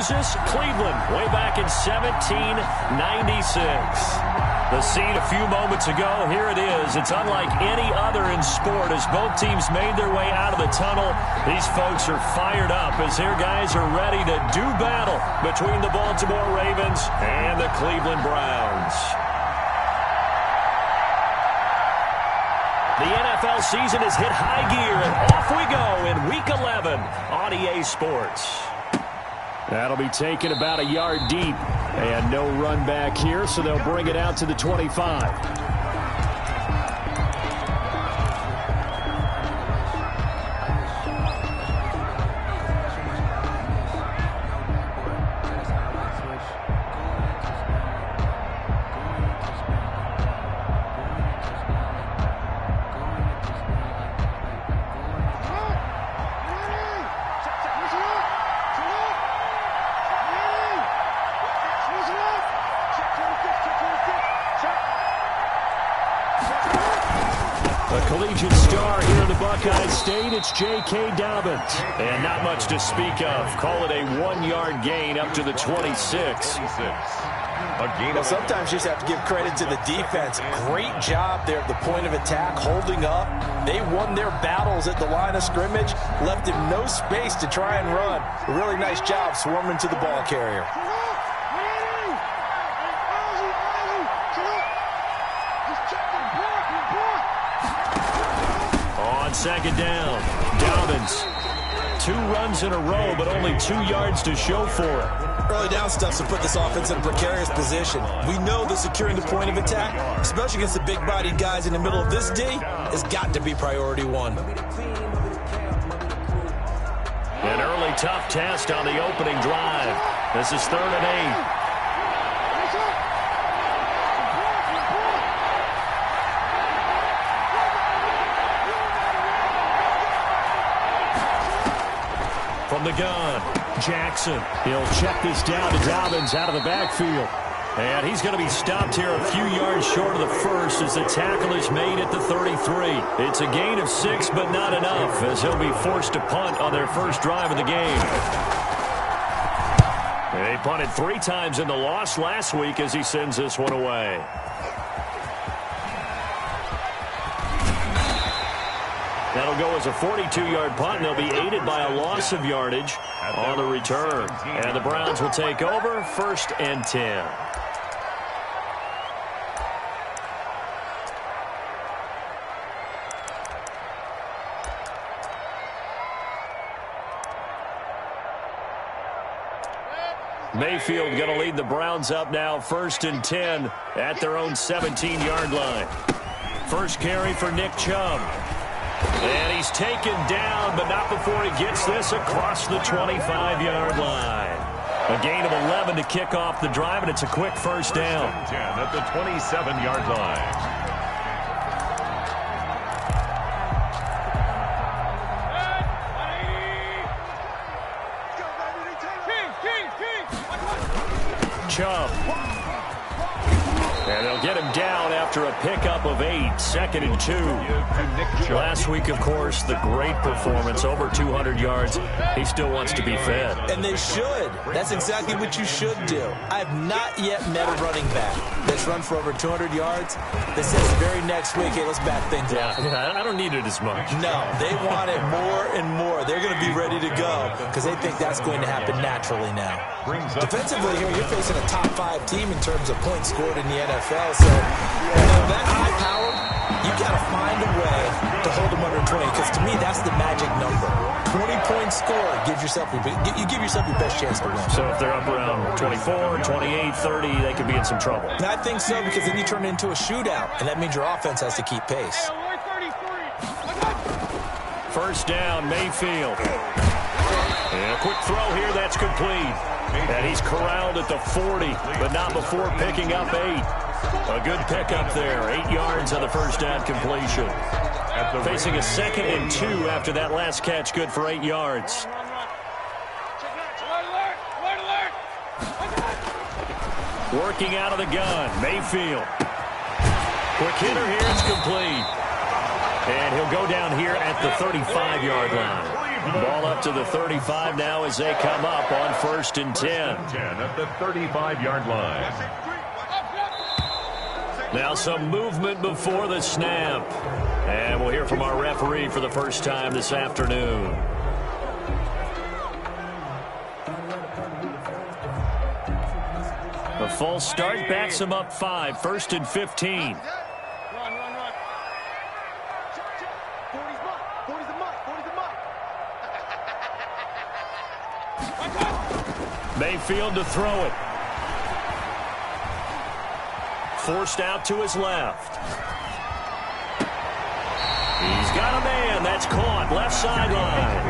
Kansas, Cleveland, way back in 1796. The scene a few moments ago, here it is. It's unlike any other in sport as both teams made their way out of the tunnel. These folks are fired up as their guys are ready to do battle between the Baltimore Ravens and the Cleveland Browns. The NFL season has hit high gear, and off we go in Week 11 on EA Sports. That'll be taken about a yard deep, and no run back here, so they'll bring it out to the 25. Collegiate star here in the Buckeye State, it's J.K. Dobbins. And not much to speak of. Call it a 1-yard gain up to the 26. Well, sometimes you just have to give credit to the defense. Great job there at the point of attack, holding up. They won their battles at the line of scrimmage, left him no space to try and run. A really nice job swarming to the ball carrier. Second down, Dobbins. 2 runs in a row, but only 2 yards to show for it. Early down stuff to put this offense in a precarious position. We know that securing the point of attack, especially against the big-bodied guys in the middle of this D, has got to be priority 1. An early tough test on the opening drive. This is 3rd and 8. From the gun, Jackson. He'll check this down to Dobbins out of the backfield. And he's going to be stopped here a few yards short of the first as the tackle is made at the 33. It's a gain of 6, but not enough as he'll be forced to punt on their first drive of the game. They punted 3 times in the loss last week as he sends this one away. That'll go as a 42-yard punt, and they'll be aided by a loss of yardage on the return. And the Browns will take over 1st and 10. Mayfield going to lead the Browns up now, 1st and 10 at their own 17-yard line. First carry for Nick Chubb. And he's taken down, but not before he gets this across the 25-yard line. A gain of 11 to kick off the drive, and it's a quick first down. 10 at the 27-yard line. Chubb. And they'll get him down after a pickup of 8, 2nd and 2. Last week, of course, the great performance, over 200 yards. He still wants to be fed. And they should. That's exactly what you should do. I have not yet met a running back that's run for over 200 yards that says the very next week, hey, let's back things up. Yeah, I don't need it as much. No, they want it more and more. They're going to be ready to go because they think that's going to happen naturally now. Defensively here, you're facing a top 5 team in terms of points scored in the NFL. So, that high power, you got to find a way to hold them under 20 because to me, that's the magic number. 20 points scored gives yourself you give yourself your best chance to win. So if they're up around 24, 28, 30, they could be in some trouble. And I think so because then you turn it into a shootout, and that means your offense has to keep pace. First down, Mayfield. And a quick throw here, that's complete. And he's corralled at the 40, but not before picking up 8. A good pickup there, 8 yards on the first down completion. Facing a 2nd and 2 after that last catch, good for 8 yards. Working out of the gun, Mayfield. Quick hitter here, it's complete. And he'll go down here at the 35-yard line. Ball up to the 35 now as they come up on 1st and 10. 10 at the 35-yard line. Now some movement before the snap. And we'll hear from our referee for the first time this afternoon. A false start backs them up 5, 1st and 15. Mayfield to throw it. Forced out to his left. He's got a man. That's caught. Left sideline.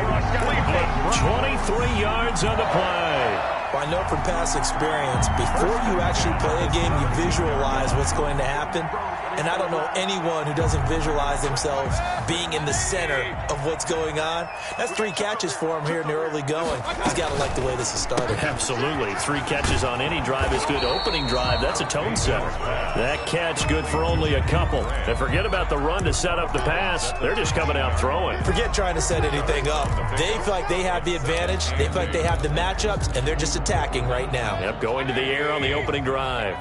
23 yards on the play. Well, I know from past experience, before you actually play a game, you visualize what's going to happen. And I don't know anyone who doesn't visualize themselves being in the center of what's going on. That's 3 catches for him here in the early going. He's got to like the way this is started. Absolutely. 3 catches on any drive is good. Opening drive, that's a tone setter. That catch good for only a couple. And forget about the run to set up the pass. They're just coming out throwing. Forget trying to set anything up. They feel like they have the advantage. They feel like they have the matchups, and they're just attacking right now. Yep, going to the air on the opening drive.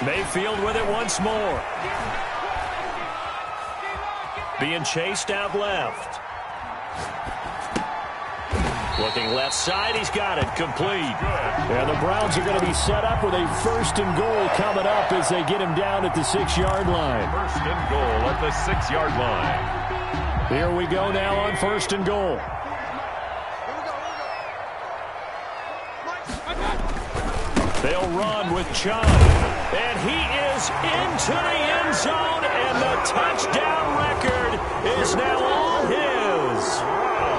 Mayfield with it once more. Being chased out left. Looking left side, he's got it, complete. And the Browns are going to be set up with a 1st and goal coming up as they get him down at the 6-yard line. 1st and goal at the 6-yard line. Here we go now on 1st and goal. They'll run with Chubb. And he is into the end zone, and the touchdown record is now all his.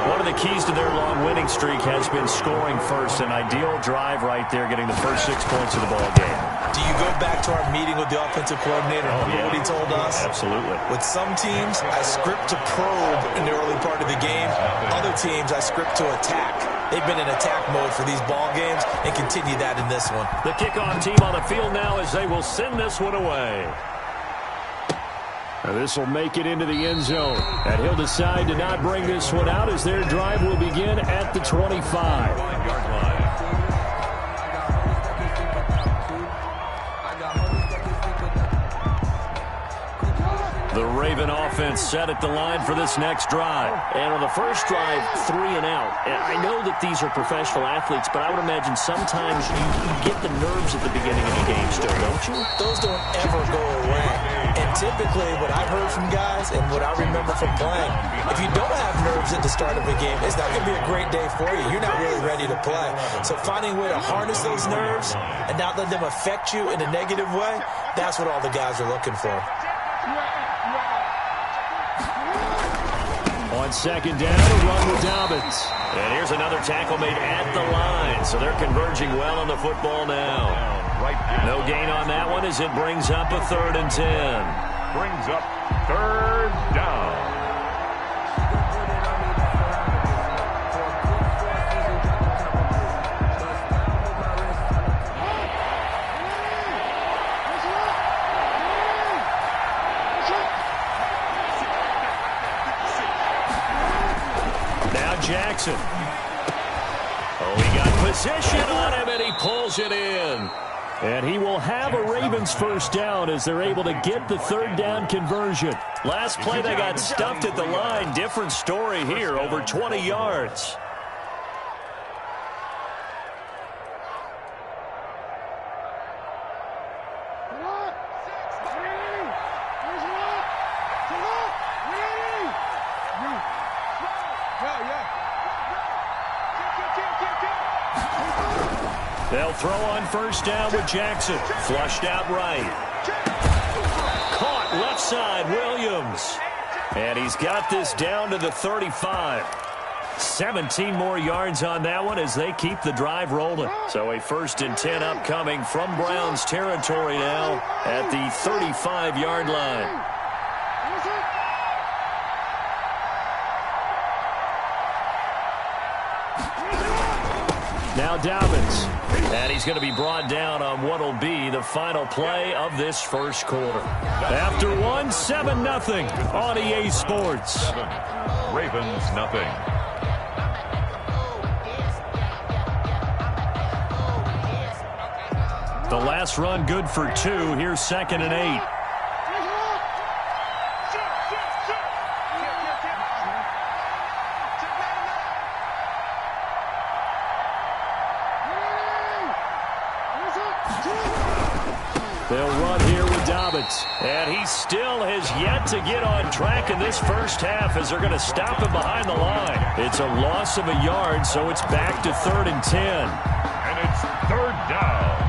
One of the keys to their long winning streak has been scoring first. An ideal drive right there, getting the first 6 points of the ball game. Do you go back to our meeting with the offensive coordinator? Remember what he told us? Absolutely. With some teams, I script to probe in the early part of the game. Other teams, I script to attack. They've been in attack mode for these ball games and continue that in this one. The kickoff team on the field now as they will send this one away. And this will make it into the end zone. And he'll decide to not bring this one out as their drive will begin at the 25. The Raven offense set at the line for this next drive. And on the first drive, 3 and out. And I know that these are professional athletes, but I would imagine sometimes you get the nerves at the beginning of the game still, don't you? Those don't ever go away. And typically, what I've heard from guys and what I remember from playing, if you don't have nerves at the start of a game, it's not going to be a great day for you. You're not really ready to play. So finding a way to harness those nerves and not let them affect you in a negative way, that's what all the guys are looking for. On 2nd down, a run with Dobbins. And here's another tackle made at the line. So they're converging well on the football now. No gain on that one as it brings up a 3rd and 10. Brings up 3rd down. Jackson. Oh, he got position on him, and he pulls it in. And he will have a Ravens 1st down as they're able to get the 3rd down conversion. Last play, they got stuffed at the line. Different story here, over 20 yards. They'll throw on 1st down with Jackson. Flushed out right. Caught left side, Williams. And he's got this down to the 35. 17 more yards on that one as they keep the drive rolling. So a 1st and 10 upcoming from Browns territory now at the 35-yard line. Now Dobbins. And he's going to be brought down on what will be the final play of this first quarter. After one, 7-0 on EA Sports. 7. Ravens, nothing. The last run good for 2. Here's 2nd and 8. They'll run here with Dobbins. And he still has yet to get on track in this first half as they're going to stop him behind the line. It's a loss of a yard, so it's back to 3rd and 10. And it's 3rd down.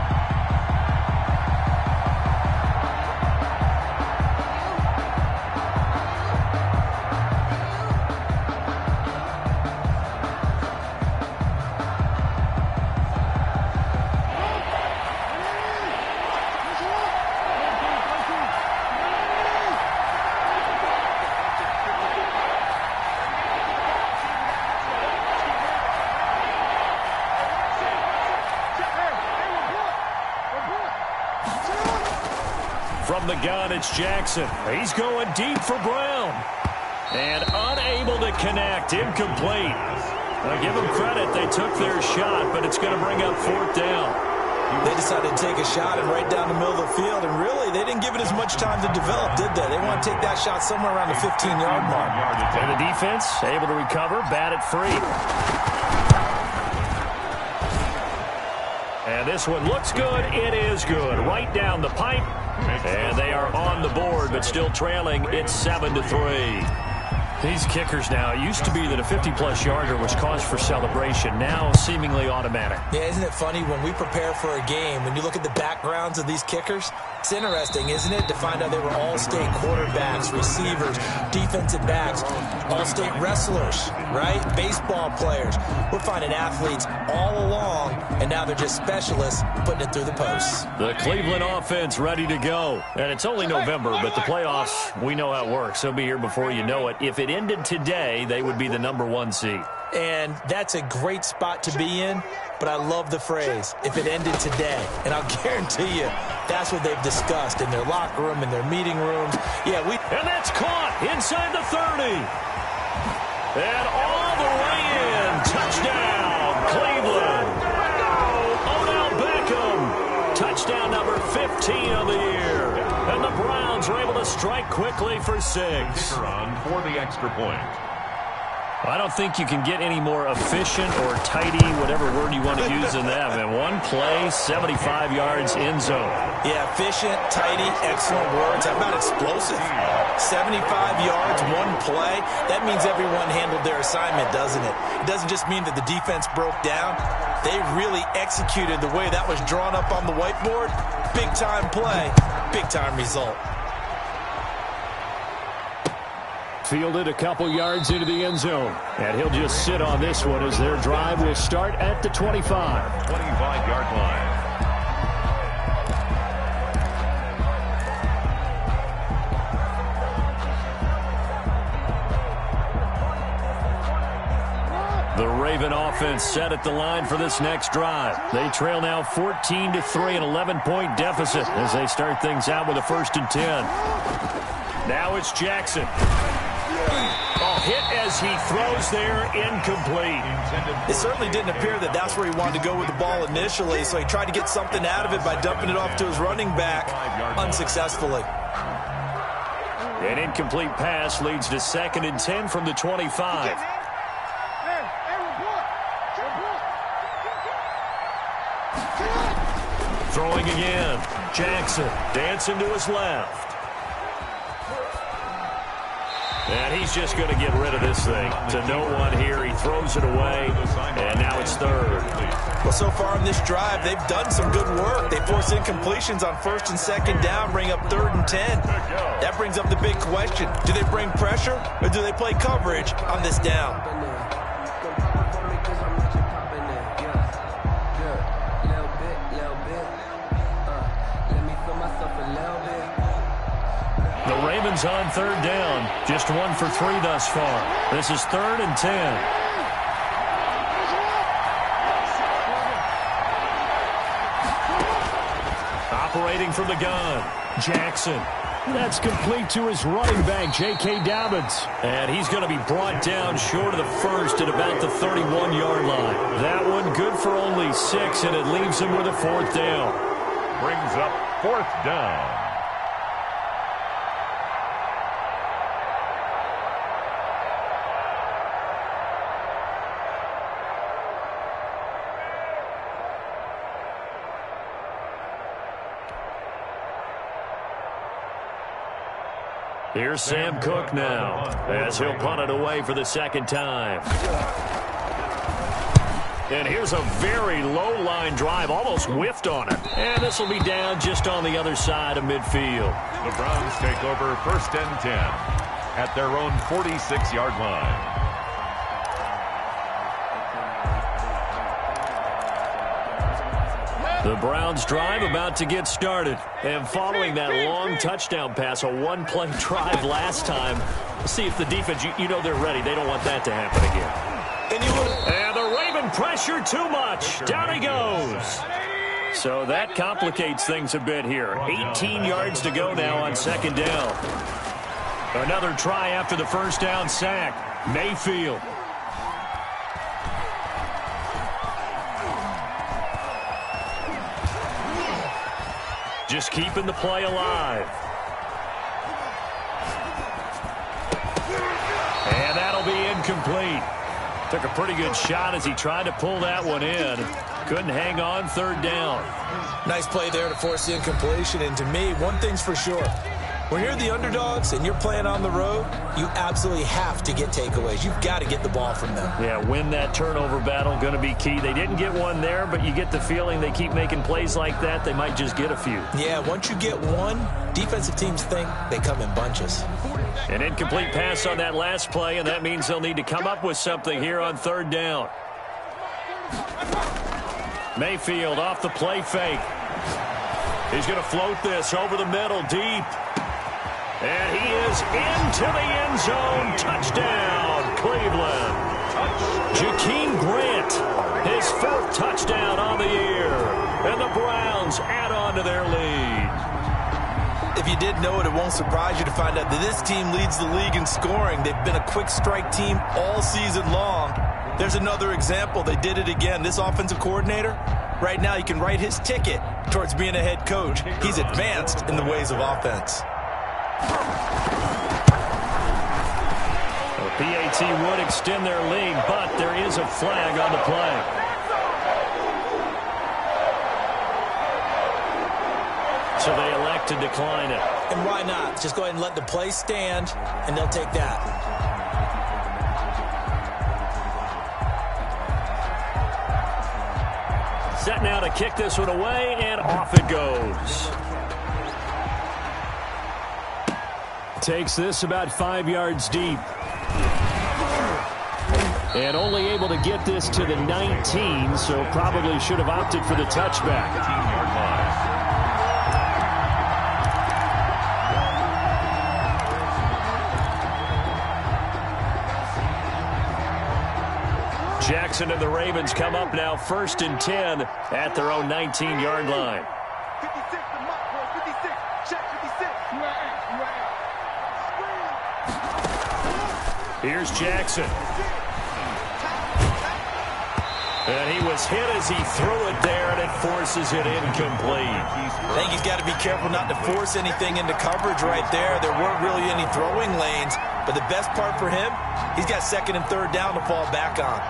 From the gun, it's Jackson. He's going deep for Brown. And unable to connect. Incomplete. Now, give them credit. They took their shot, but it's going to bring up 4th down. They decided to take a shot and right down the middle of the field, and really, they didn't give it as much time to develop, did they? They want to take that shot somewhere around the 15-yard mark. And the defense able to recover, bat it free. And this one looks good. It is good. Right down the pipe. And they are on the board, but still trailing. It's 7-3. These kickers now, it used to be that a 50-plus yarder was cause for celebration. Now seemingly automatic. Yeah, isn't it funny when we prepare for a game, when you look at the backgrounds of these kickers, it's interesting, isn't it, to find out they were all-state quarterbacks, receivers, defensive backs, all-state wrestlers, right? Baseball players. We're finding athletes all along, and now they're just specialists putting it through the posts. The Cleveland offense ready to go. And it's only November, but the playoffs, we know how it works. They'll be here before you know it. If it ended today, they would be the #1 seed. And that's a great spot to be in, but I love the phrase, if it ended today. And I'll guarantee you, that's what they've discussed in their locker room, in their meeting rooms. And that's caught inside the 30. And all the way in. Touchdown, Cleveland. Odell Beckham. Touchdown number 15 of the year. And the Browns are able to strike quickly for 6. Kicker on for the extra point. I don't think you can get any more efficient or tidy, whatever word you want to use in that. And one play, 75 yards in zone. Yeah, efficient, tidy, excellent words. How about explosive? 75 yards, one play. That means everyone handled their assignment, doesn't it? It doesn't just mean that the defense broke down. They really executed the way that was drawn up on the whiteboard. Big-time play, big-time result. Fielded a couple yards into the end zone. And he'll just sit on this one as their drive will start at the 25. 25-yard line. The Raven offense set at the line for this next drive. They trail now 14-3, an 11-point deficit as they start things out with a 1st and 10. Now it's Jackson. Hit as he throws there, incomplete. It certainly didn't appear that that's where he wanted to go with the ball initially, so he tried to get something out of it by dumping it off to his running back unsuccessfully. An incomplete pass leads to 2nd and 10 from the 25. Throwing again. Jackson dancing to his left. And he's just going to get rid of this thing to no one here. He throws it away, and now it's 3rd. Well, so far in this drive, they've done some good work. They force incompletions on 1st and 2nd down, bring up 3rd and 10. That brings up the big question. Do they bring pressure, or do they play coverage on this down? The Ravens on 3rd down. Just 1 for 3 thus far. This is 3rd and 10. Waiting from the gun. Jackson. That's complete to his running back, J.K. Dobbins. And he's going to be brought down short of the first at about the 31-yard line. That one good for only 6, and it leaves him with a 4th down. Brings up 4th down. Here's Sam Cook now, as he'll punt it away for the 2nd time. And here's a very low-line drive, almost whiffed on it. And this will be down just on the other side of midfield. The Browns take over 1st and 10 at their own 46-yard line. The Browns drive about to get started. And following that long touchdown pass, a one-play drive last time, see if the defense, you know they're ready. They don't want that to happen again. And the Raven pressure too much. Down he goes. So that complicates things a bit here. 18 yards to go now on 2nd down. Another try after the 1st down sack. Mayfield. Just keeping the play alive. And that'll be incomplete. Took a pretty good shot as he tried to pull that one in. Couldn't hang on 3rd down. Nice play there to force the incompletion. And to me, one thing's for sure. When you're the underdogs and you're playing on the road, you absolutely have to get takeaways. You've got to get the ball from them. Yeah, win that turnover battle, going to be key. They didn't get one there, but you get the feeling they keep making plays like that, they might just get a few. Yeah, once you get one, defensive teams think they come in bunches. An incomplete pass on that last play, and that means they'll need to come up with something here on 3rd down. Mayfield off the play fake. He's going to float this over the middle deep. And he is into the end zone. Touchdown, Cleveland. Jakeem Grant, his 4th touchdown on the year. And the Browns add on to their lead. If you didn't know it, it won't surprise you to find out that this team leads the league in scoring. They've been a quick strike team all season long. There's another example. They did it again. This offensive coordinator, right now you can write his ticket towards being a head coach. He's advanced in the ways of offense. The PAT would extend their lead, but there is a flag on the play. So they elect to decline it. And why not? Just go ahead and let the play stand, and they'll take that. Set now to kick this one away, and off it goes. Takes this about 5 yards deep. And only able to get this to the 19, so probably should have opted for the touchback. 15-yard line. Jackson and the Ravens come up now 1st and 10 at their own 19-yard line. 56, the mark, boy, 56. Check 56. Here's Jackson. And he was hit as he threw it there, and it forces it incomplete. I think he's got to be careful not to force anything into coverage right there. There weren't really any throwing lanes, but the best part for him, he's got 2nd and 3rd down to fall back on.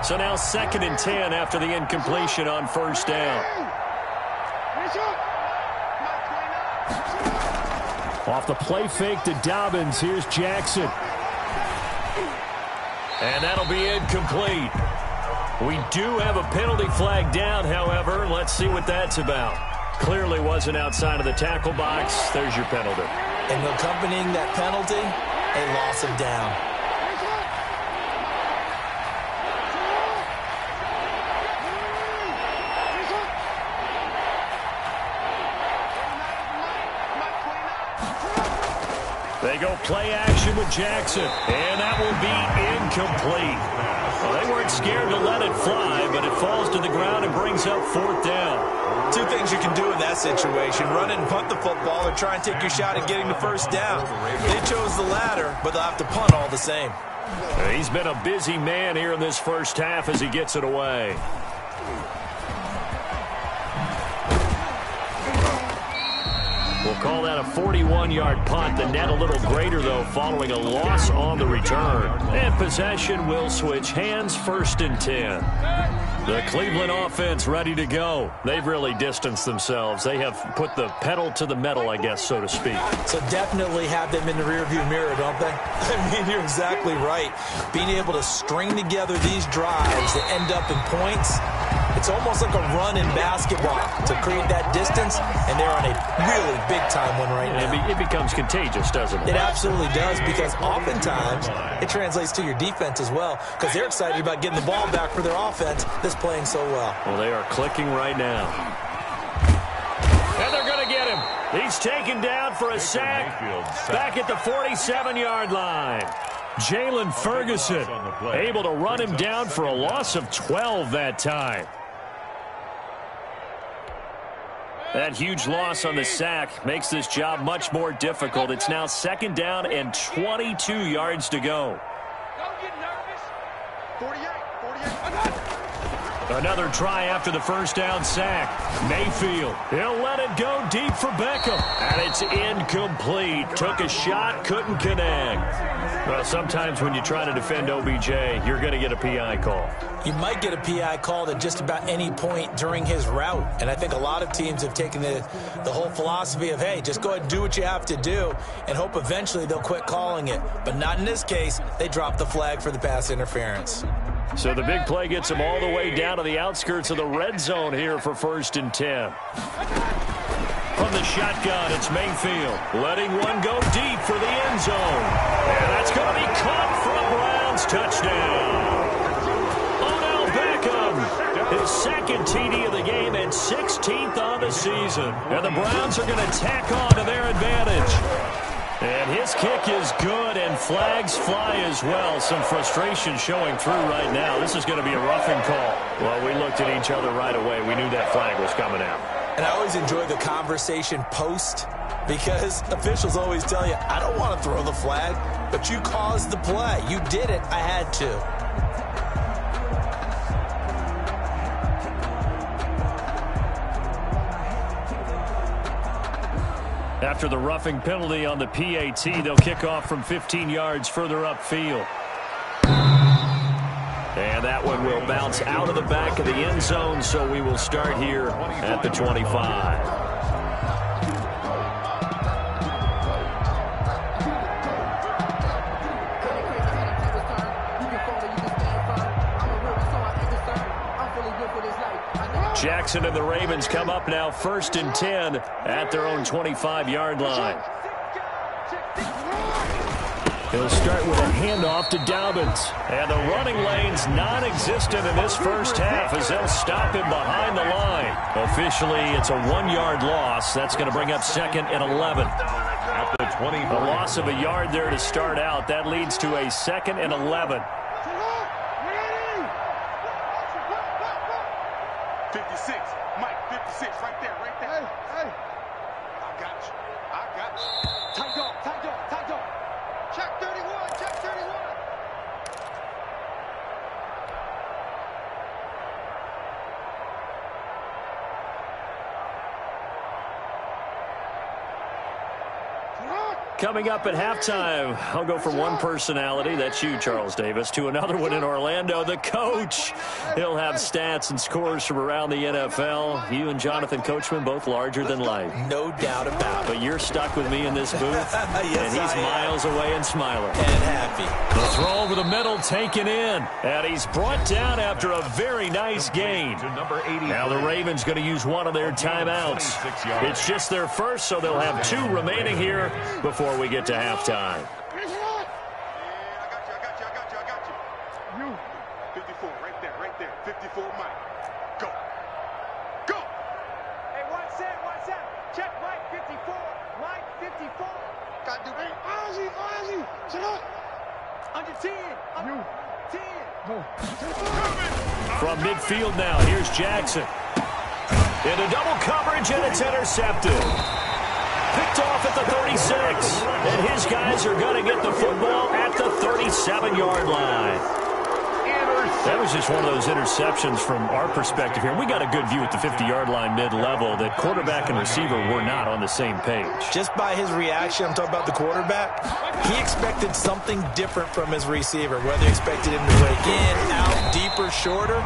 So now 2nd and 10 after the incompletion on 1st down. Off the play fake to Dobbins. Here's Jackson. And that'll be incomplete. We do have a penalty flag down, however. Let's see what that's about. Clearly wasn't outside of the tackle box. There's your penalty. And accompanying that penalty, a loss of down. They go play action with Jackson, and that will be incomplete. Well, they weren't scared to let it fly, but it falls to the ground and brings up 4th down. Two things you can do in that situation: run it and punt the football, or try and take your shot at getting the 1st down. They chose the latter, but they'll have to punt all the same. He's been a busy man here in this first half as he gets it away. We'll call that a 41-yard punt. The net a little greater, though, following a loss on the return. And possession will switch hands, 1st and 10. The Cleveland offense ready to go. They've really distanced themselves. They have put the pedal to the metal, I guess, so to speak. So definitely have them in the rearview mirror, don't they? I mean, you're exactly right. Being able to string together these drives that end up in points, it's almost like a run in basketball to create that distance, and they're on a really big-time one right now. It becomes contagious, doesn't it? It absolutely does, because oftentimes it translates to your defense as well, because they're excited about getting the ball back for their offense that's playing so well. Well, they are clicking right now. And they're going to get him. He's taken down for a sack back at the 47-yard line. Jalen Ferguson able to run him down for a loss of 12 that time. That huge loss on the sack makes this job much more difficult. It's now 2nd down and 22 yards to go. Don't get nervous. 48. I got it. Another try after the 1st down sack. Mayfield, he'll let it go deep for Beckham. And it's incomplete. Took a shot, couldn't connect. Well, sometimes when you try to defend OBJ, you're going to get a PI call. You might get a PI called at just about any point during his route. And I think a lot of teams have taken the whole philosophy of, hey, just go ahead and do what you have to do and hope eventually they'll quit calling it. But not in this case. They dropped the flag for the pass interference. So the big play gets him all the way down to the outskirts of the red zone here for 1st and 10. From the shotgun, it's Mayfield, letting one go deep for the end zone. And that's going to be caught for a Browns touchdown. Odell Beckham, his 2nd TD of the game and 16th on the season. And the Browns are going to tack on to their advantage. And his kick is good, and flags fly as well. Some frustration showing through right now. This is going to be a roughing call. Well, we looked at each other right away. We knew that flag was coming out. And I always enjoy the conversation post, because officials always tell you, I don't want to throw the flag, but you caused the play. You did it. I had to. After the roughing penalty on the PAT, they'll kick off from 15 yards further upfield. And that one will bounce out of the back of the end zone, so we will start here at the 25. Jackson and the Ravens come up now 1st and 10 at their own 25-yard line. He'll start with a handoff to Dobbins. And the running lane's non-existent in this first half as they'll stop him behind the line. Officially, it's a 1-yard loss. That's going to bring up 2nd and 11. At the 20. A loss of a yard there to start out. That leads to a 2nd and 11. 56. Mike, 56. Right there. Hey. I got you. Tight dog. Check 31. Coming up at halftime, I'll go from one personality, that's you, Charles Davis, to another one in Orlando, the coach. He'll have stats and scores from around the NFL. You and Jonathan Coachman, both larger than life. No doubt about it. But you're stuck with me in this booth, Yes, and he's miles away and smiling. And happy. The throw over the middle taken in, and he's brought down after a very nice gain. Now the Ravens going to use one of their timeouts. It's just their first, so they'll have 2 remaining here before we get to halftime. I got you. You, 54, right there. 54, Mike. Go. Hey, one set. Check Mike, 54. Mike, 54. Got to do it. Ozzy, shut up. Under 10. You, From midfield now, here's Jackson. Into double coverage, and it's intercepted. Picked off at the 36. And his guys are going to get the football at the 37-yard line. That was just one of those interceptions from our perspective here. We got a good view at the 50-yard line mid-level that quarterback and receiver were not on the same page. Just by his reaction, I'm talking about the quarterback, he expected something different from his receiver. Whether he expected him to break in, out, deeper, shorter,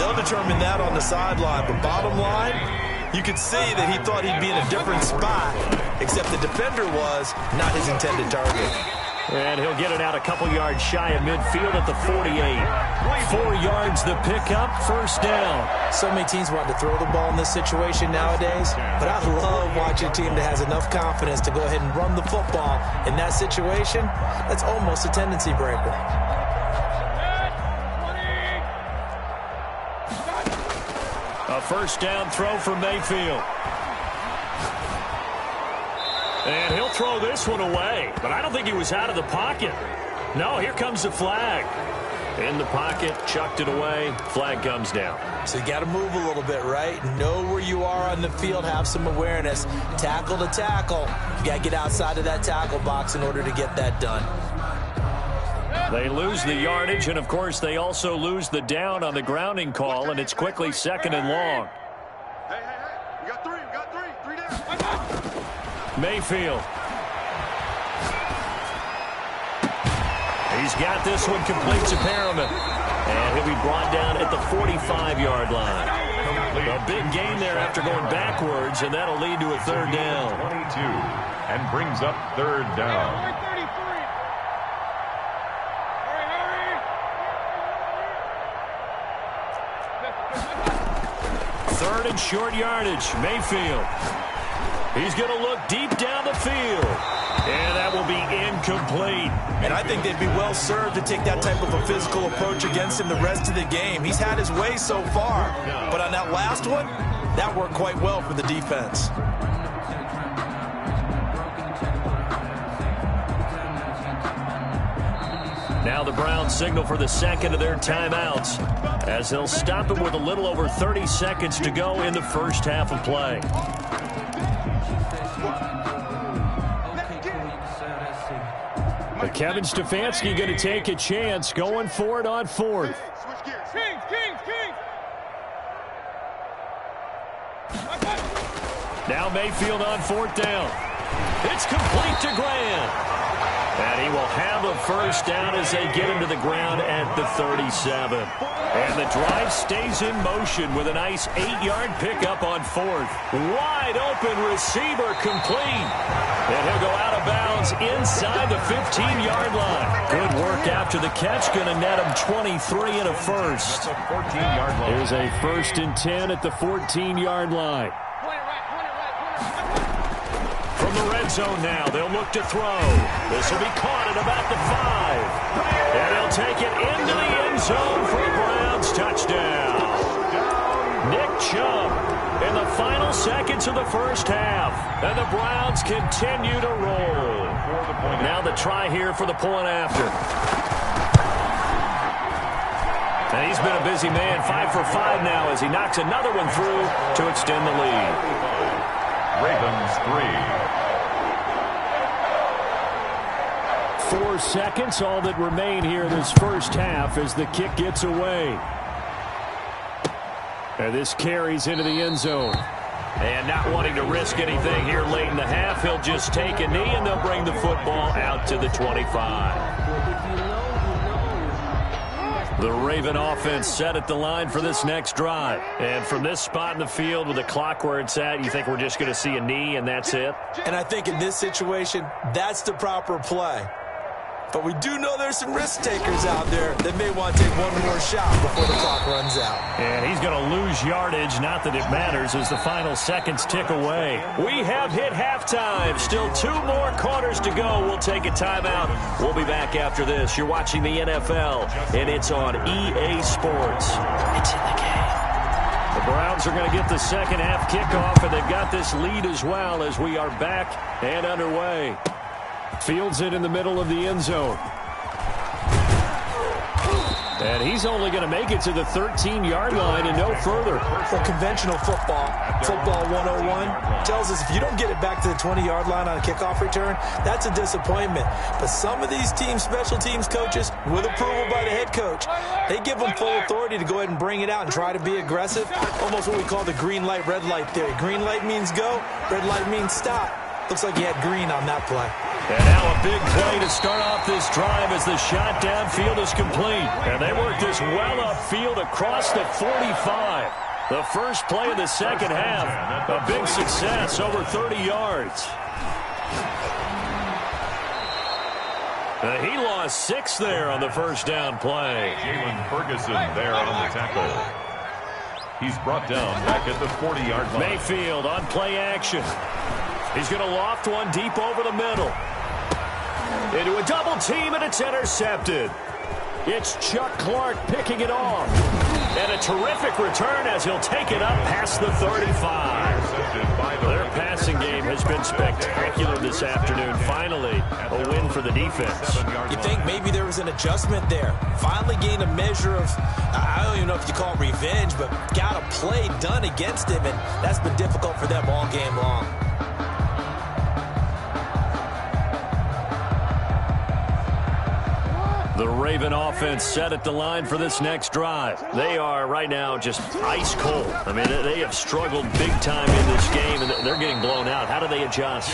they'll determine that on the sideline. But bottom line, you could see that he thought he'd be in a different spot, except the defender was not his intended target. And he'll get it out a couple yards shy of midfield at the 48. 4 yards the pickup, first down. So many teams want to throw the ball in this situation nowadays, but I love watching a team that has enough confidence to go ahead and run the football. In that situation, that's almost a tendency breaker. A first down throw for Mayfield. And he'll throw this one away, but I don't think he was out of the pocket. No, here comes the flag. In the pocket, chucked it away, flag comes down. So you got to move a little bit, right? Know where you are on the field, have some awareness. Tackle to tackle. You got to get outside of that tackle box in order to get that done. They lose the yardage, and of course they also lose the down on the grounding call, and it's quickly 2nd and long. Hey, we got three down. Mayfield. He's got this one complete to Perriman. And he'll be brought down at the 45-yard line. A big gain there after going backwards, and that'll lead to a third down. 22, and brings up third down. Third and short yardage, Mayfield. He's going to look deep down the field. And that will be incomplete. And I think they'd be well served to take that type of a physical approach against him the rest of the game. He's had his way so far. But on that last one, that worked quite well for the defense. Now the Browns signal for the second of their timeouts as they'll stop it with a little over 30 seconds to go in the first half of play. But Kevin Stefanski going to take a chance going for it on fourth. Now Mayfield on fourth down. It's complete to Grant. And he will have a first down as they get him to the ground at the 37. And the drive stays in motion with a nice 8-yard pickup on fourth. Wide open receiver complete. And he'll go out of bounds inside the 15-yard line. Good work after the catch. Going to net him 23 and a first. 14-yard line. There's a 1st and 10 at the 14-yard line. From the red zone now, they'll look to throw. This will be caught at about the 5. And he'll take it into the end zone for a Browns touchdown. Nick Chubb in the final seconds of the first half. And the Browns continue to roll. Now the try here for the point after. And he's been a busy man, 5 for 5 now as he knocks another one through to extend the lead. Ravens 3. 4 seconds, all that remain here this first half as the kick gets away. And this carries into the end zone. And not wanting to risk anything here late in the half, he'll just take a knee and they'll bring the football out to the 25. The Raven offense set at the line for this next drive. And from this spot in the field with the clock where it's at, you think we're just going to see a knee and that's it? And I think in this situation, that's the proper play. But we do know there's some risk takers out there that may want to take one more shot before the clock runs out. And he's going to lose yardage, not that it matters, as the final seconds tick away. We have hit halftime. Still 2 more quarters to go. We'll take a timeout. We'll be back after this. You're watching the NFL, and it's on EA Sports. It's in the game. The Browns are going to get the second half kickoff, and they've got this lead as well as we are back and underway. Fields it in the middle of the end zone. And he's only going to make it to the 13-yard line and no further. Well, conventional football 101, tells us if you don't get it back to the 20-yard line on a kickoff return, that's a disappointment. But some of these special teams coaches, with approval by the head coach, they give them full authority to go ahead and bring it out and try to be aggressive. Almost what we call the green light, red light theory. Green light means go, red light means stop. Looks like he had green on that play. And now a big play to start off this drive as the shot downfield is complete. And they work this well upfield across the 45. The first play of the second half, a big success, over 30 yards. He lost 6 there on the first down play. Jalen Ferguson there on the tackle. He's brought down back at the 40-yard line. Mayfield on play action. He's going to loft one deep over the middle. Into a double team, and it's intercepted. It's Chuck Clark picking it off. And a terrific return as he'll take it up past the 35. Their passing game has been spectacular this afternoon. Finally, a win for the defense. You think maybe there was an adjustment there. Finally gained a measure of, I don't even know if you call it revenge, but got a play done against him, and that's been difficult for them all game long. The Raven offense set at the line for this next drive. They are right now just ice cold. I mean, they have struggled big time in this game, and they're getting blown out. How do they adjust?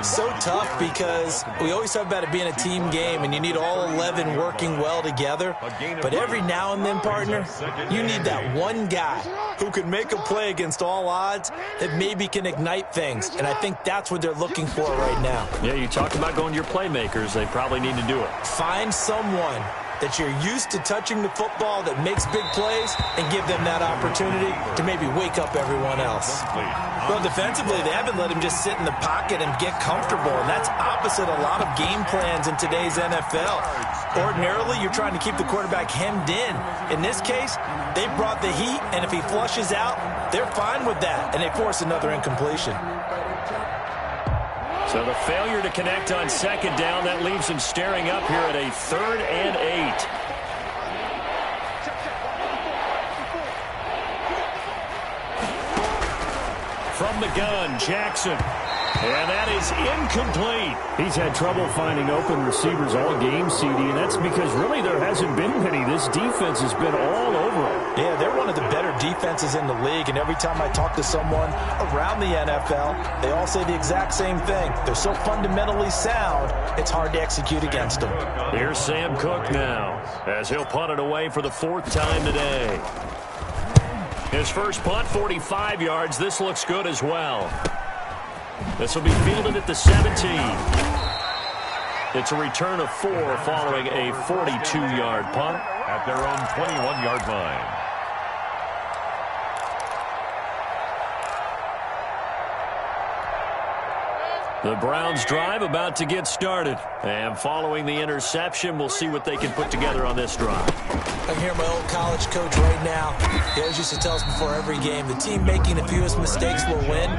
So tough because we always talk about it being a team game, and you need all 11 working well together. But every now and then, partner, you need that one guy who can make a play against all odds that maybe can ignite things. And I think that's what they're looking for right now. Yeah, you talk about going to your playmakers. They probably need to do it. Find someone that you're used to touching the football that makes big plays and give them that opportunity to maybe wake up everyone else. Well, defensively, they haven't let him just sit in the pocket and get comfortable, and that's opposite a lot of game plans in today's NFL. Ordinarily, you're trying to keep the quarterback hemmed in. In this case, they brought the heat, and if he flushes out, they're fine with that, and they force another incompletion. So the failure to connect on second down, that leaves him staring up here at a 3rd and 8. From the gun, Jackson. And that is incomplete. He's had trouble finding open receivers all game, CD, and that's because really there hasn't been many. This defense has been all over him. Yeah, they're one of the better defenses in the league, and every time I talk to someone around the NFL, they all say the exact same thing. They're so fundamentally sound, it's hard to execute against them. Here's Sam Cook now, as he'll punt it away for the 4th time today. His first punt, 45 yards. This looks good as well. This will be fielded at the 17. It's a return of 4 following a 42-yard punt. At their own 21-yard line. The Browns drive about to get started. And following the interception, we'll see what they can put together on this drive. I can hear my old college coach right now. He always used to tell us before every game, the team making the fewest mistakes will win.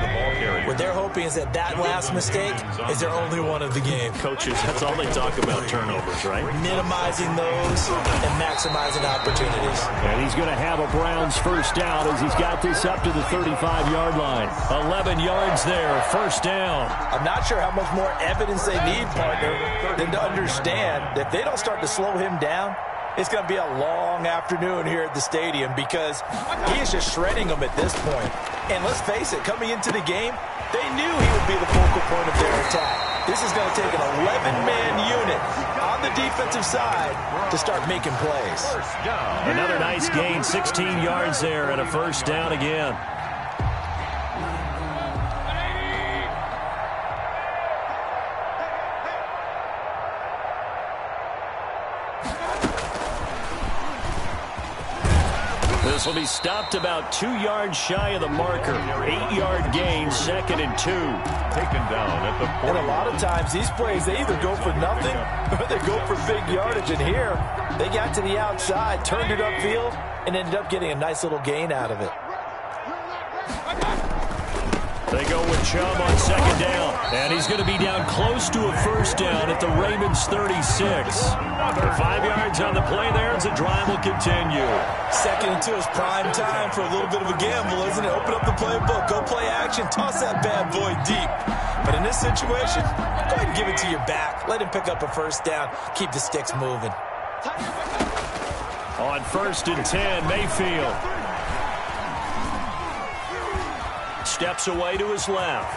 What they're hoping is that that last mistake is their only one of the game. Coaches, that's all they talk about, turnovers, right? Minimizing those and maximizing opportunities. And he's going to have a Browns first down as he's got this up to the 35-yard line. 11 yards there, first down. I'm not sure how much more evidence they need, partner, than to understand that if they don't start to slow him down, it's going to be a long afternoon here at the stadium because he is just shredding them at this point. And let's face it, coming into the game, they knew he would be the focal point of their attack. This is going to take an 11-man unit on the defensive side to start making plays. Another nice gain, 16 yards there and a first down again. This will be stopped about 2 yards shy of the marker. 8-yard gain, 2nd and 2. Taken down at the 40. And a lot of times these plays, they either go for nothing or they go for big yardage. And here, they got to the outside, turned it upfield, and ended up getting a nice little gain out of it. They go with Chubb on second down. And he's going to be down close to a first down at the Ravens 36. For 5 yards on the play there as the drive will continue. 2nd and 2 is prime time for a little bit of a gamble, isn't it? Open up the playbook, go play action, toss that bad boy deep. But in this situation, go ahead and give it to your back. Let him pick up a first down. Keep the sticks moving. On 1st and 10, Mayfield steps away to his left.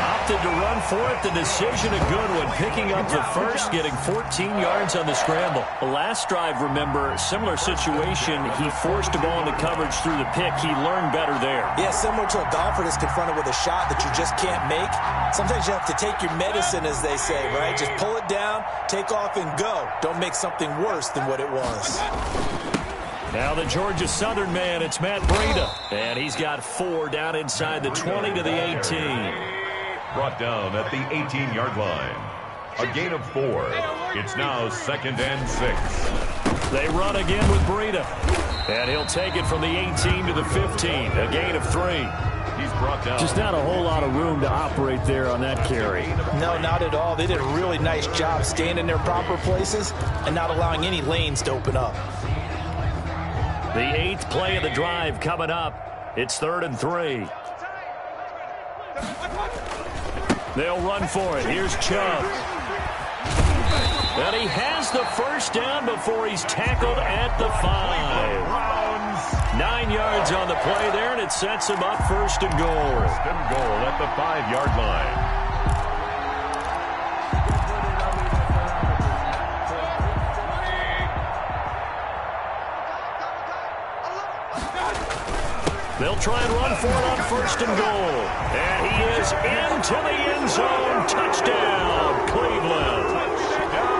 Opted to run for it. The decision a good one. Picking up the first, getting 14 yards on the scramble. The last drive, remember, similar situation. He forced a ball into coverage through the pick. He learned better there. Yeah, similar to a golfer that's confronted with a shot that you just can't make. Sometimes you have to take your medicine, as they say, right? Just pull it down, take off, and go. Don't make something worse than what it was. Now the Georgia Southern man, it's Matt Breida. And he's got 4 down inside the 20 to the 18. Brought down at the 18-yard line. A gain of 4. It's now 2nd and 6. They run again with Breida. And he'll take it from the 18 to the 15. A gain of 3. He's brought down. Just not a whole lot of room to operate there on that carry. No, not at all. They did a really nice job staying in their proper places and not allowing any lanes to open up. The 8th play of the drive coming up. It's 3rd and 3. They'll run for it. Here's Chubb. And he has the first down before he's tackled at the 5. 9 yards on the play there, and it sets him up 1st and goal. 1st and goal at the 5-yard line. They'll try and run for it on 1st and goal. And he is into the end zone. Touchdown, Cleveland.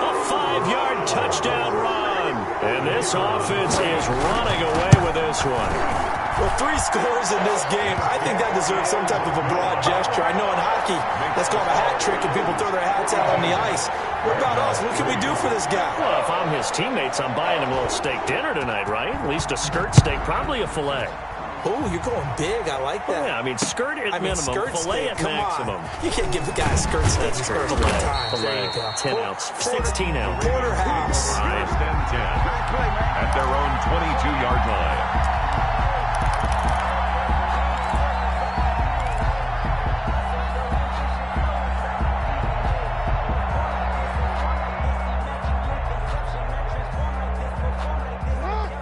A 5-yard touchdown run. And this offense is running away with this one. Well, 3 scores in this game. I think that deserves some type of a broad gesture. I know in hockey, that's called a hat trick, and people throw their hats out on the ice. What about us? What can we do for this guy? Well, if I'm his teammates, I'm buying him a little steak dinner tonight, right? At least a skirt steak, probably a filet. Oh, you're going big. I like that. Yeah, I mean, skirt at minimum, filet at maximum. You can't give the guy a skirt steak. Skirt filet, 10 ounce, 16 ounce. Porterhouse. 1st and 10 at their own 22-yard line.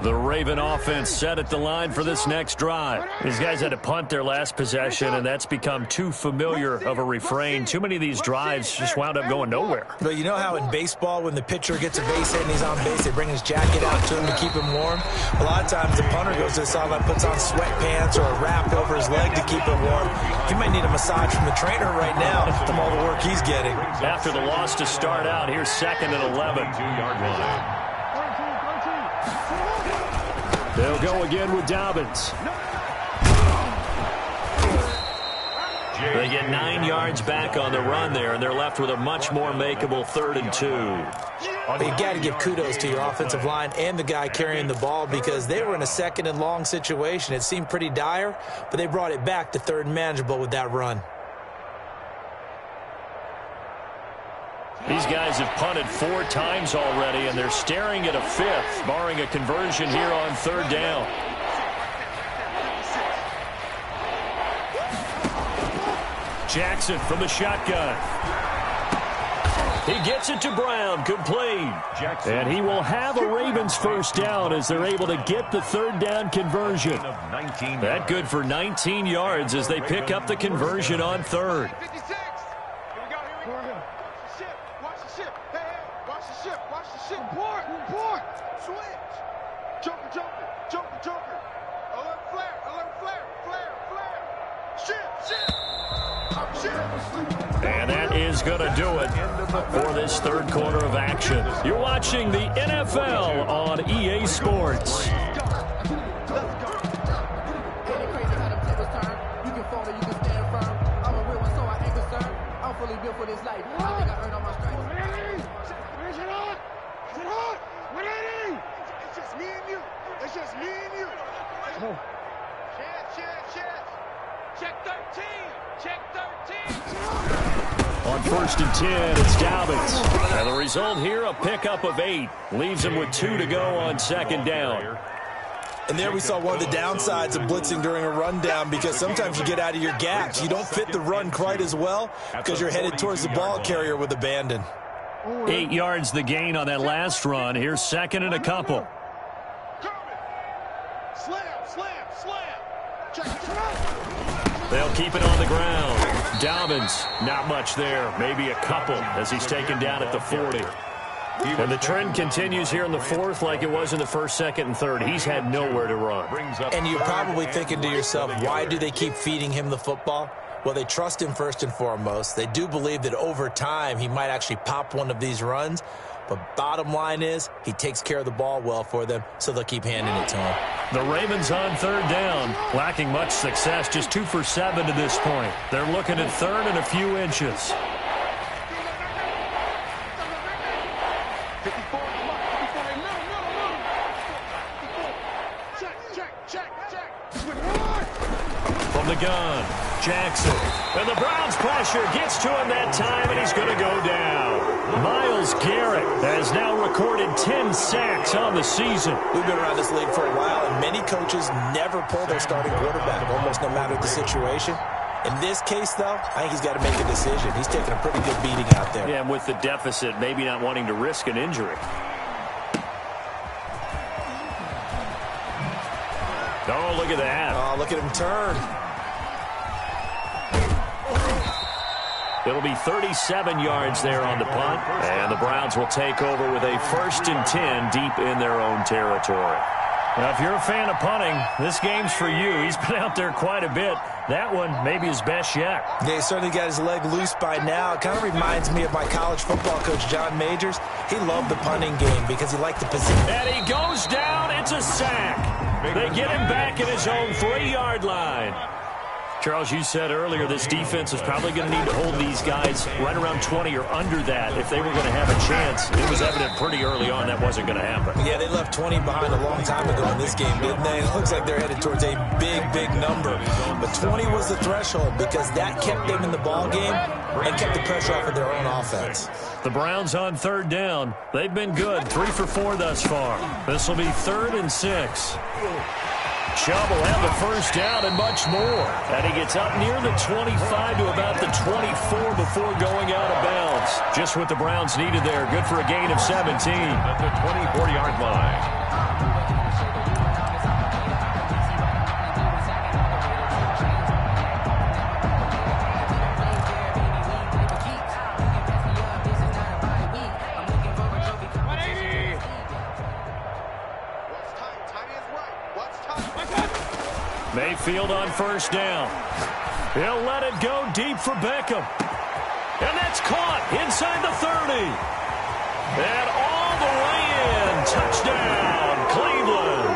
The Raven offense set at the line for this next drive. These guys had to punt their last possession, and that's become too familiar of a refrain. Too many of these drives just wound up going nowhere. But you know how in baseball, when the pitcher gets a base hit and he's on base, they bring his jacket out to him to keep him warm? A lot of times the punter goes to the sideline, puts on sweatpants or a wrap over his leg to keep him warm. He might need a massage from the trainer right now from all the work he's getting. After the loss to start out, here's 2nd and 11. 2-yard line. They'll go again with Dobbins. They get 9 yards back on the run there, and they're left with a much more makeable 3rd and 2. You got to give kudos to your offensive line and the guy carrying the ball because they were in a 2nd and long situation. It seemed pretty dire, but they brought it back to 3rd and manageable with that run. These guys have punted 4 times already, and they're staring at a 5th, barring a conversion here on 3rd down. Jackson from the shotgun. He gets it to Brown, complete. Jackson. And he will have a Ravens first down as they're able to get the 3rd down conversion. That good for 19 yards as they pick up the conversion on 3rd. And that is going to do it for this 3rd quarter of action. You're watching the NFL on EA Sports. Check first and 10. It's Dobbins. And the result here, a pickup of 8. Leaves him with 2 to go on second down. And there we saw one of the downsides of blitzing during a rundown, because sometimes you get out of your gaps. You don't fit the run quite as well because you're headed towards the ball carrier with abandon. 8 yards the gain on that last run. Here's second and a couple. They'll keep it on the ground. Dobbins, not much there. Maybe a couple as he's taken down at the 40. And the trend continues here in the fourth like it was in the first, second, and third. He's had nowhere to run. And you're probably thinking to yourself, why do they keep feeding him the football? Well, they trust him first and foremost. They do believe that over time he might actually pop one of these runs. But bottom line is he takes care of the ball well for them, so they'll keep handing it to him. The Ravens on third down, lacking much success, just 2 for 7 to this point. They're looking at third and a few inches. From the gun, Jackson. And the Browns pressure gets to him that time, and he's going to go down. Myles Garrett has now recorded 10 sacks on the season. We've been around this league for a while, and many coaches never pull their starting quarterback, almost no matter the situation. In this case, though, I think he's got to make a decision. He's taking a pretty good beating out there. Yeah, and with the deficit, maybe not wanting to risk an injury. Oh, look at that. Oh, look at him turn. It'll be 37 yards there on the punt, and the Browns will take over with a first and 10 deep in their own territory. Now, if you're a fan of punting, this game's for you. He's been out there quite a bit. That one maybe his best yet. Yeah, he certainly got his leg loose by now. It kind of reminds me of my college football coach, John Majors. He loved the punting game because he liked the position. And he goes down. It's a sack. They get him back at his own 3-yard line. Charles, you said earlier this defense is probably going to need to hold these guys right around 20 or under that if they were going to have a chance. It was evident pretty early on that wasn't going to happen. Yeah, they left 20 behind a long time ago in this game, didn't they? It looks like they're headed towards a big, big number. But 20 was the threshold because that kept them in the ball game and kept the pressure off of their own offense. The Browns on third down. They've been good. 3 for 4 thus far. This will be 3rd and 6. Chubb will have the first down and much more. And he gets up near the 25 to about the 24 before going out of bounds. Just what the Browns needed there. Good for a gain of 17. At the 24-yard line. Mayfield on first down. He'll let it go deep for Beckham. And that's caught inside the 30. And all the way in. Touchdown, Cleveland.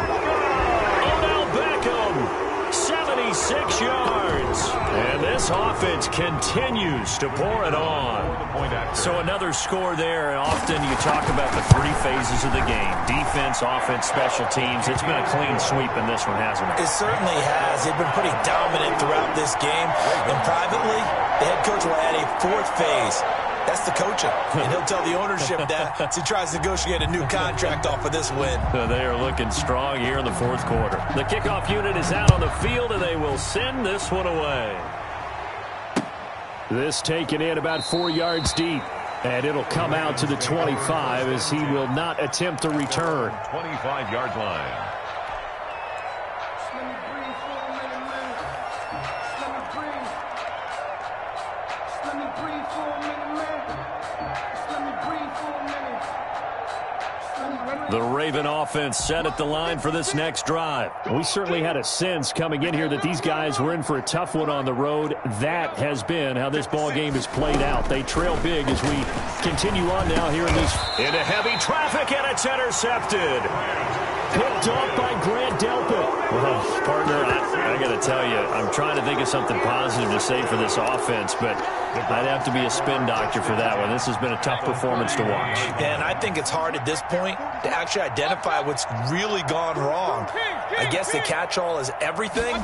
Odell Beckham, 76 yards. And this offense continues to pour it on. So another score there. Often you talk about the 3 phases of the game. Defense, offense, special teams. It's been a clean sweep in this one, hasn't it? It certainly has. They've been pretty dominant throughout this game. And privately, the head coach will add a 4th phase. That's the coaching. And he'll tell the ownership that as he tries to negotiate a new contract off of this win. They are looking strong here in the 4th quarter. The kickoff unit is out on the field, and they will send this one away. This taken in about 4 yards deep. And it'll come out to the 25 as he will not attempt a return. 25-yard line. The Raven offense set at the line for this next drive. We certainly had a sense coming in here that these guys were in for a tough one on the road. That has been how this ball game has played out. They trail big as we continue on now here in this. Into heavy traffic, and it's intercepted. Picked off by Grant Delpit. Well, partner, I got to tell you, I'm trying to think of something positive to say for this offense, but I'd have to be a spin doctor for that one. This has been a tough performance to watch. And I think it's hard at this point to actually identify what's really gone wrong. I guess the catch-all is everything.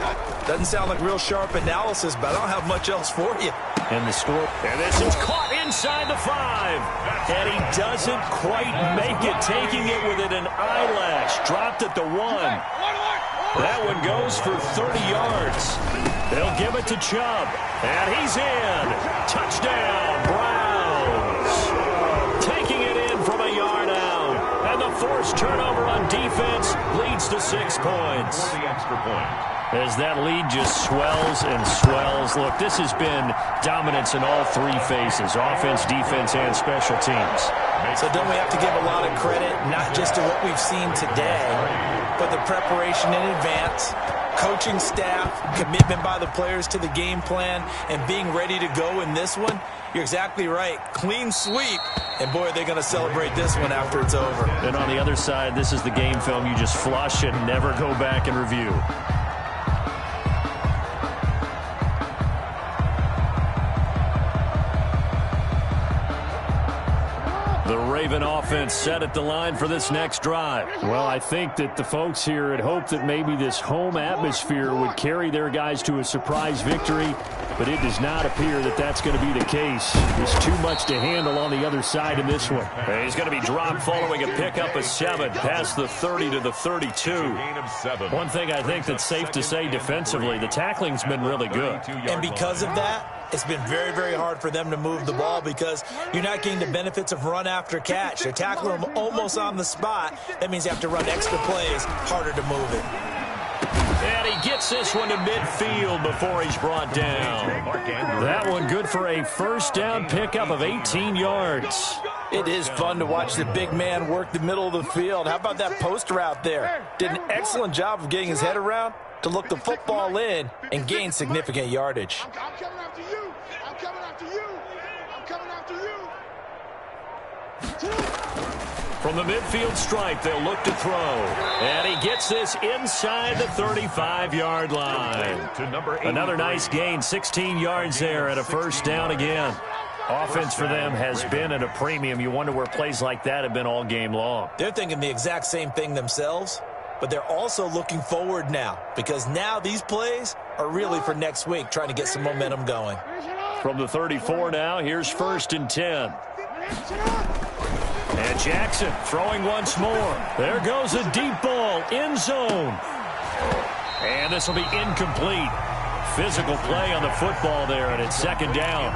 Doesn't sound like real sharp analysis, but I don't have much else for you. And the score. And this is caught in inside the 5. And he doesn't quite make it, taking it within an eyelash. Dropped at the 1. That one goes for 30 yards. They'll give it to Chubb. And he's in. Touchdown, Browns. Taking it in from a yard out. And the forced turnover on defense leads to 6 points. For the extra point. As that lead just swells and swells. Look, this has been dominance in all 3 phases, offense, defense, and special teams. So don't we have to give a lot of credit, not just to what we've seen today, but the preparation in advance, coaching staff, commitment by the players to the game plan, and being ready to go in this one? You're exactly right. Clean sweep. And, boy, they're going to celebrate this one after it's over. And on the other side, this is the game film you just flush and never go back and review. The Raven offense set at the line for this next drive. Well, I think that the folks here had hoped that maybe this home atmosphere would carry their guys to a surprise victory, but it does not appear that that's going to be the case. There's too much to handle on the other side in this one. He's going to be dropped following a pickup of 7 past the 30 to the 32. Gain of 7. One thing I think that's safe to say defensively, the tackling's been really good. And because of that, it's been very, very hard for them to move the ball because you're not getting the benefits of run after catch. They're tackling them almost on the spot. That means you have to run extra plays, harder to move it. And he gets this one to midfield before he's brought down. That one good for a first down pickup of 18 yards. It is fun to watch the big man work the middle of the field. How about that post route there? Did an excellent job of getting his head around to look the football in and gain significant yardage. I'm coming after you. I'm coming after you. I'm coming after you. From the midfield stripe, they'll look to throw. And he gets this inside the 35-yard line. Another nice gain, 16 yards there, and a first down again. Offense for them has been at a premium. You wonder where plays like that have been all game long. They're thinking the exact same thing themselves, but they're also looking forward now because now these plays are really for next week, trying to get some momentum going. From the 34 now, here's 1st and 10. And Jackson throwing once more. There goes a deep ball, end zone. And this will be incomplete. Physical play on the football there, and it's 2nd down.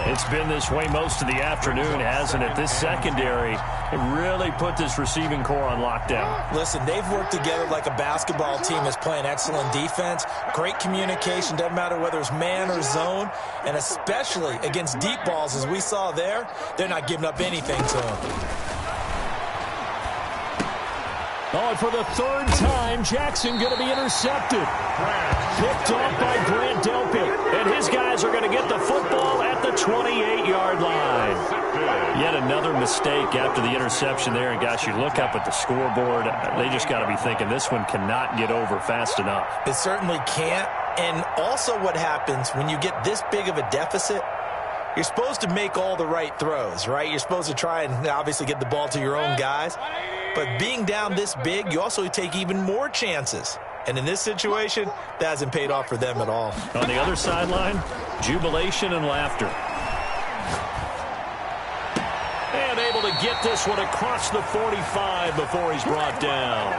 It's been this way most of the afternoon, hasn't it? This secondary, it really put this receiving core on lockdown. Listen, they've worked together like a basketball team that's playing excellent defense. Great communication, doesn't matter whether it's man or zone, and especially against deep balls, as we saw there, they're not giving up anything to them. Oh, and for the 3rd time, Jackson going to be intercepted. Picked off by Grant Delpit. And his guys are going to get the football at the 28-yard line. Yet another mistake after the interception there. And, gosh, you look up at the scoreboard, they just got to be thinking this one cannot get over fast enough. It certainly can't. And also what happens when you get this big of a deficit, you're supposed to make all the right throws, right? You're supposed to try and obviously get the ball to your own guys. But being down this big, you also take even more chances. And in this situation, that hasn't paid off for them at all. On the other sideline, jubilation and laughter. And able to get this one across the 45 before he's brought down.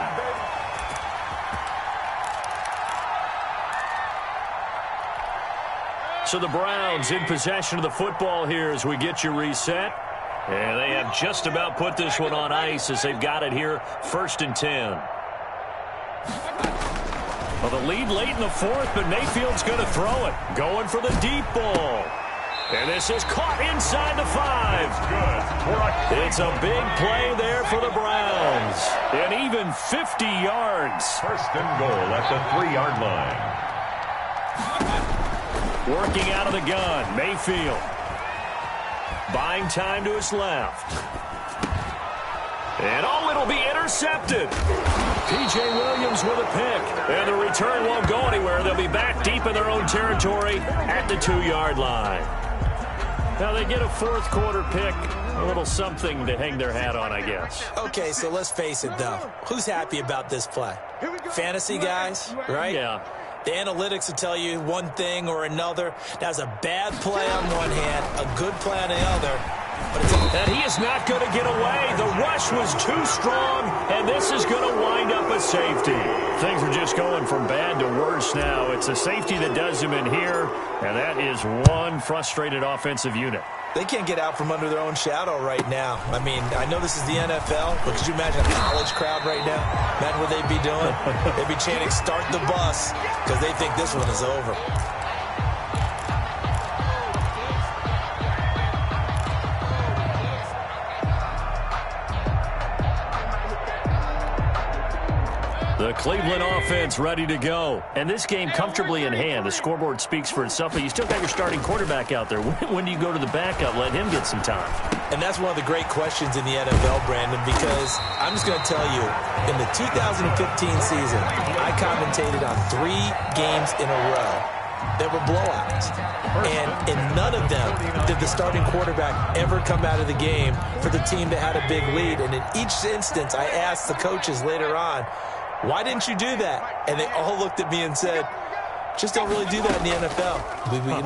So the Browns in possession of the football here as we get you reset. And they have just about put this one on ice as they've got it here, 1st and 10. Well, the lead late in the 4th, but Mayfield's going to throw it. Going for the deep ball. And this is caught inside the 5. It's a big play there for the Browns. And even 50 yards. 1st and goal at the 3-yard line. Working out of the gun, Mayfield. Buying time to his left. And it'll be intercepted. P.J. Williams with a pick. And the return won't go anywhere. They'll be back deep in their own territory at the 2-yard line. Now they get a 4th quarter pick. A little something to hang their hat on, I guess. Okay, so let's face it, though. Who's happy about this play? Fantasy guys, right? Yeah. The analytics will tell you one thing or another. That's a bad play on one hand, a good play on the other. And he is not going to get away. The rush was too strong, and this is going to wind up a safety. Things are just going from bad to worse now. It's a safety that does him in here, and that is one frustrated offensive unit. They can't get out from under their own shadow right now. I mean, I know this is the NFL, but could you imagine a college crowd right now? Imagine what they'd be doing. They'd be chanting, "Start the bus," because they think this one is over. The Cleveland offense ready to go. And this game comfortably in hand. The scoreboard speaks for itself, but you still got your starting quarterback out there. When do you go to the backup? Let him get some time. And that's one of the great questions in the NFL, Brandon, because I'm just going to tell you, in the 2015 season, I commentated on 3 games in a row that were blowouts. And in none of them did the starting quarterback ever come out of the game for the team that had a big lead. And in each instance, I asked the coaches later on, "Why didn't you do that?" And they all looked at me and said, "Just don't really do that in the NFL.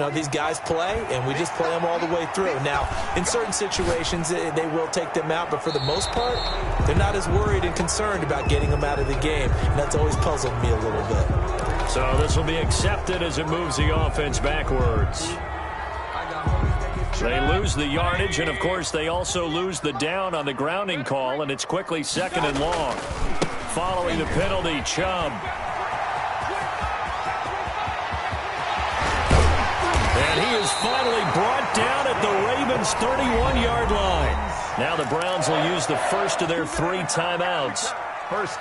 These guys play, and we just play them all the way through." Now, in certain situations, they will take them out, but for the most part, they're not as worried and concerned about getting them out of the game, and that's always puzzled me a little bit. So this will be accepted as it moves the offense backwards. They lose the yardage, and, of course, they also lose the down on the grounding call, and it's quickly 2nd and long. Following the penalty, Chubb. And he is finally brought down at the Ravens' 31-yard line. Now the Browns will use the first of their 3 timeouts.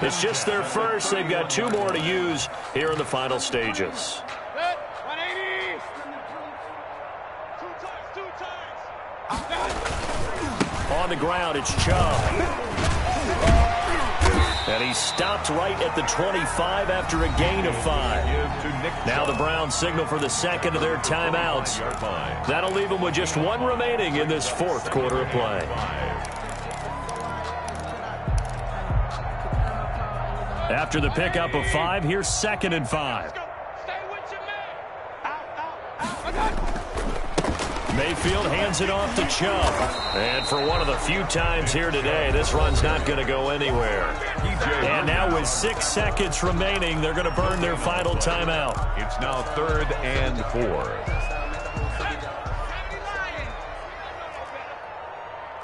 It's just their first. They've got 2 more to use here in the final stages. 180. 2 times. On the ground, it's Chubb. And he stopped right at the 25 after a gain of 5. Now the Browns signal for the second of their timeouts. That'll leave them with just 1 remaining in this 4th quarter of play. After the pickup of 5, here's 2nd and 5. Mayfield hands it off to Chubb. And for one of the few times here today, this run's not going to go anywhere. And now with 6 seconds remaining, they're going to burn their final timeout. It's now 3rd and 4.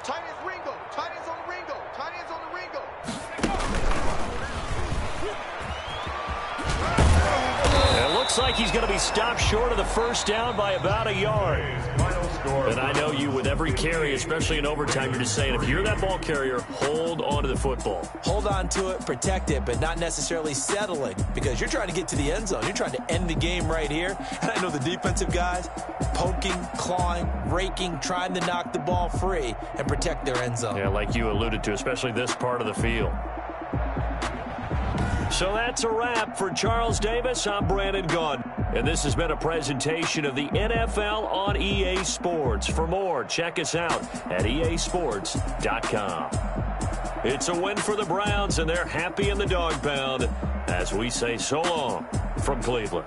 Tight ends Ringo. Tight ends on the Ringo. Tight ends on the Ringo. It looks like he's going to be stopped short of the first down by about a yard. And I know you, with every carry, especially in overtime, you're just saying, if you're that ball carrier, hold on to the football. Hold on to it, protect it, but not necessarily settling, because you're trying to get to the end zone. You're trying to end the game right here. And I know the defensive guys poking, clawing, raking, trying to knock the ball free and protect their end zone. Yeah, like you alluded to, especially this part of the field. So that's a wrap for Charles Davis. I'm Brandon Gunn. And this has been a presentation of the NFL on EA Sports. For more, check us out at easports.com. It's a win for the Browns, and they're happy in the dog pound as we say so long from Cleveland.